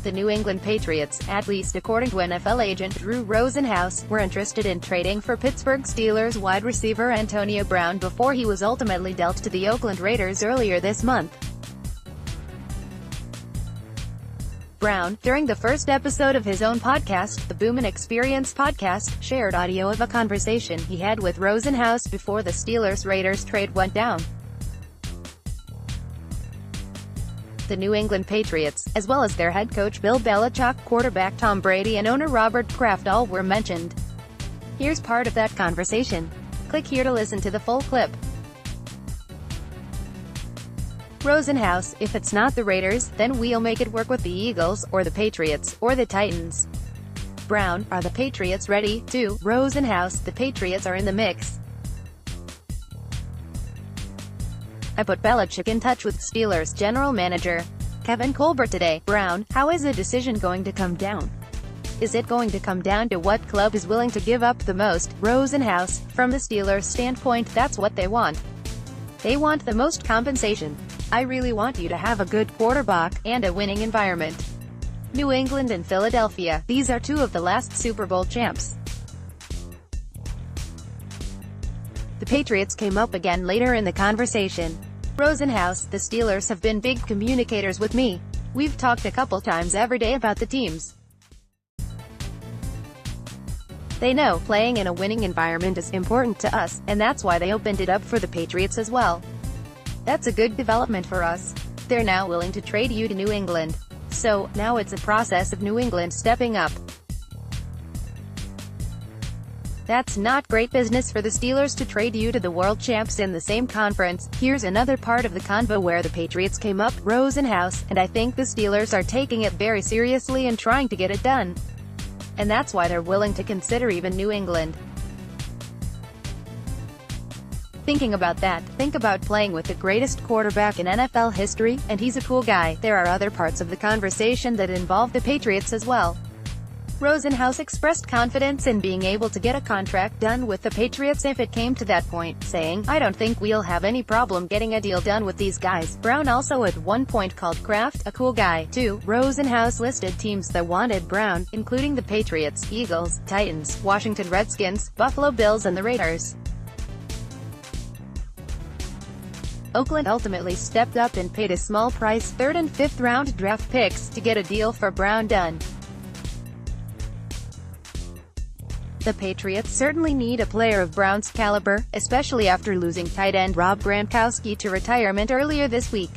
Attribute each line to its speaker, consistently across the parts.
Speaker 1: The New England Patriots, at least according to NFL agent Drew Rosenhaus, were interested in trading for Pittsburgh Steelers wide receiver Antonio Brown before he was ultimately dealt to the Oakland Raiders earlier this month. Brown, during the first episode of his own podcast, the Boomin Experience Podcast, shared audio of a conversation he had with Rosenhaus before the Steelers-Raiders trade went down. The New England Patriots, as well as their head coach Bill Belichick, quarterback Tom Brady and owner Robert Kraft all were mentioned. Here's part of that conversation. Click here to listen to the full clip. Rosenhaus: if it's not the Raiders, then we'll make it work with the Eagles, or the Patriots, or the Titans. Brown: are the Patriots ready, too? Rosenhaus: the Patriots are in the mix. I put Belichick in touch with Steelers general manager Kevin Colbert today. Brown: how is the decision going to come down? Is it going to come down to what club is willing to give up the most? Rosenhaus: from the Steelers' standpoint, that's what they want. They want the most compensation. I really want you to have a good quarterback, and a winning environment. New England and Philadelphia, these are two of the last Super Bowl champs. The Patriots came up again later in the conversation. Rosenhaus: the Steelers have been big communicators with me. We've talked a couple times every day about the teams. They know playing in a winning environment is important to us, and that's why they opened it up for the Patriots as well. That's a good development for us. They're now willing to trade you to New England. So, now it's a process of New England stepping up. That's not great business for the Steelers to trade you to the world champs in the same conference. Here's another part of the convo where the Patriots came up. Rosenhaus: and I think the Steelers are taking it very seriously and trying to get it done. And that's why they're willing to consider even New England. Thinking about that, think about playing with the greatest quarterback in NFL history, and he's a cool guy. There are other parts of the conversation that involve the Patriots as well. Rosenhaus expressed confidence in being able to get a contract done with the Patriots if it came to that point, saying, I don't think we'll have any problem getting a deal done with these guys. Brown also at one point called Kraft a cool guy, too. Rosenhaus listed teams that wanted Brown, including the Patriots, Eagles, Titans, Washington Redskins, Buffalo Bills and the Raiders. Oakland ultimately stepped up and paid a small price, 3rd and 5th round draft picks, to get a deal for Brown done. The Patriots certainly need a player of Brown's caliber, especially after losing tight end Rob Gronkowski to retirement earlier this week.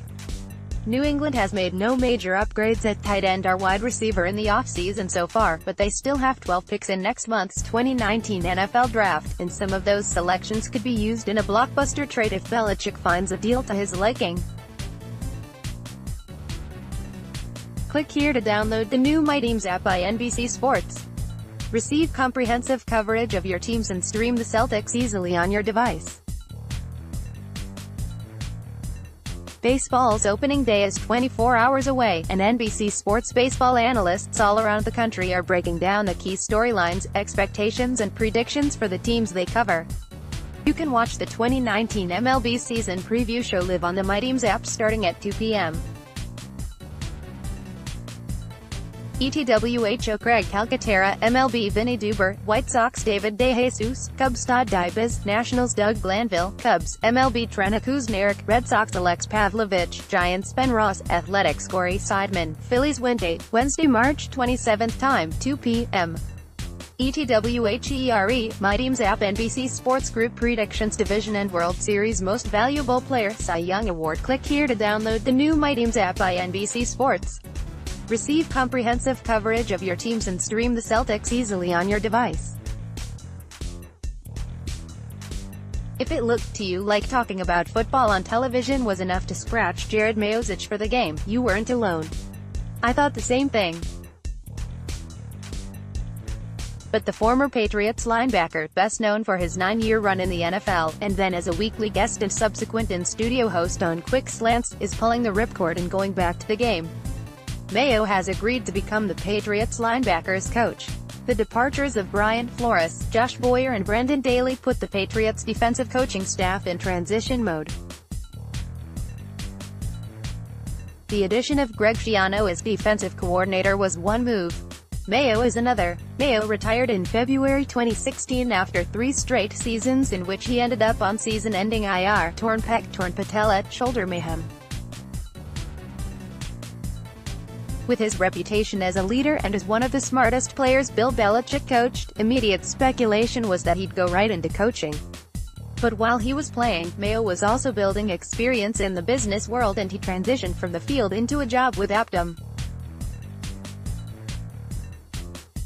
Speaker 1: New England has made no major upgrades at tight end or wide receiver in the offseason so far, but they still have 12 picks in next month's 2019 NFL Draft, and some of those selections could be used in a blockbuster trade if Belichick finds a deal to his liking. Click here to download the new My Teams app by NBC Sports. Receive comprehensive coverage of your teams and stream the Celtics easily on your device. Baseball's opening day is 24 hours away, and NBC Sports baseball analysts all around the country are breaking down the key storylines, expectations and predictions for the teams they cover. You can watch the 2019 MLB season preview show live on the My Teams app starting at 2 p.m. ETWHO Craig Calcaterra, MLB Vinny Duber, White Sox David DeJesus, Cubs Todd Dybus, Nationals Doug Glanville, Cubs, MLB Trent Kuzmarek, Red Sox Alex Pavlovich, Giants Ben Ross, Athletics Corey Seidman, Phillies Wednesday, March 27th time, 2 p.m. ETWHERE, My Teams app NBC Sports Group Predictions Division and World Series Most Valuable Player Cy Young Award. Click here to download the new My Teams app by NBC Sports. Receive comprehensive coverage of your teams and stream the Celtics easily on your device. If it looked to you like talking about football on television was enough to scratch Jared Mayo's itch for the game, you weren't alone. I thought the same thing. But the former Patriots linebacker, best known for his 9-year run in the NFL, and then as a weekly guest and subsequent in-studio host on Quick Slants, is pulling the ripcord and going back to the game. Mayo has agreed to become the Patriots linebackers coach. The departures of Brian Flores, Josh Boyer and Brendan Daly put the Patriots defensive coaching staff in transition mode. The addition of Greg Schiano as defensive coordinator was one move. Mayo is another. Mayo retired in February 2016 after 3 straight seasons in which he ended up on season-ending IR, torn pec, torn patella, shoulder mayhem. With his reputation as a leader and as one of the smartest players Bill Belichick coached, immediate speculation was that he'd go right into coaching. But while he was playing, Mayo was also building experience in the business world, and he transitioned from the field into a job with Optum.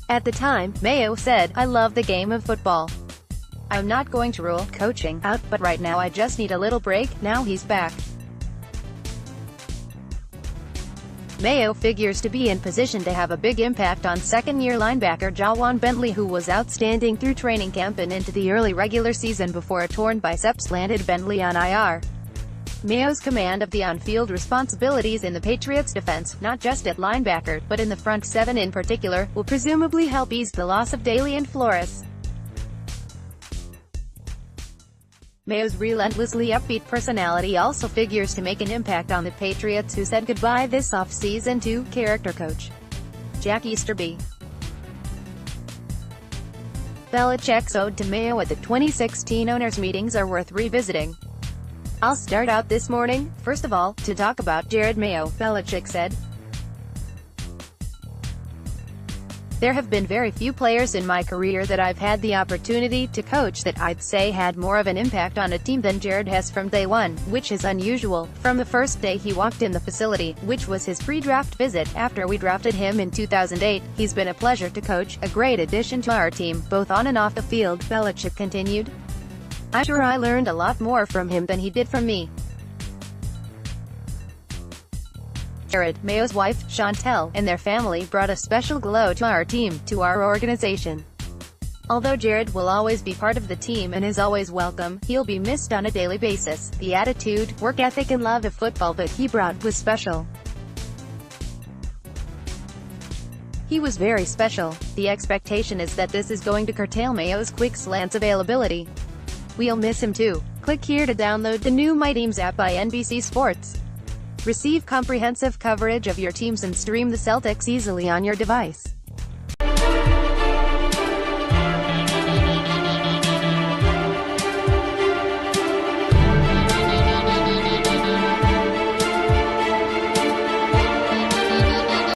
Speaker 1: At the time, Mayo said, "I love the game of football. I'm not going to rule coaching out, but right now I just need a little break." Now he's back. Mayo figures to be in position to have a big impact on second-year linebacker Jawan Bentley, who was outstanding through training camp and into the early regular season before a torn biceps landed Bentley on IR. Mayo's command of the on-field responsibilities in the Patriots' defense, not just at linebacker, but in the front seven in particular, will presumably help ease the loss of Daly and Flores. Mayo's relentlessly upbeat personality also figures to make an impact on the Patriots, who said goodbye this offseason to character coach Jack Easterby. Belichick's ode to Mayo at the 2016 owners' meetings are worth revisiting. "I'll start out this morning, first of all, to talk about Jared Mayo," Belichick said. "There have been very few players in my career that I've had the opportunity to coach that I'd say had more of an impact on a team than Jared has from day one, which is unusual. From the first day he walked in the facility, which was his pre-draft visit, after we drafted him in 2008, he's been a pleasure to coach, a great addition to our team, both on and off the field," Belichick continued. "I'm sure I learned a lot more from him than he did from me." Jared, Mayo's wife, Chantel, and their family brought a special glow to our team, to our organization. Although Jared will always be part of the team and is always welcome, he'll be missed on a daily basis. The attitude, work ethic and love of football that he brought was special. He was very special. The expectation is that this is going to curtail Mayo's quick slants availability. We'll miss him too. Click here to download the new My Teams app by NBC Sports. Receive comprehensive coverage of your teams and stream the Celtics easily on your device.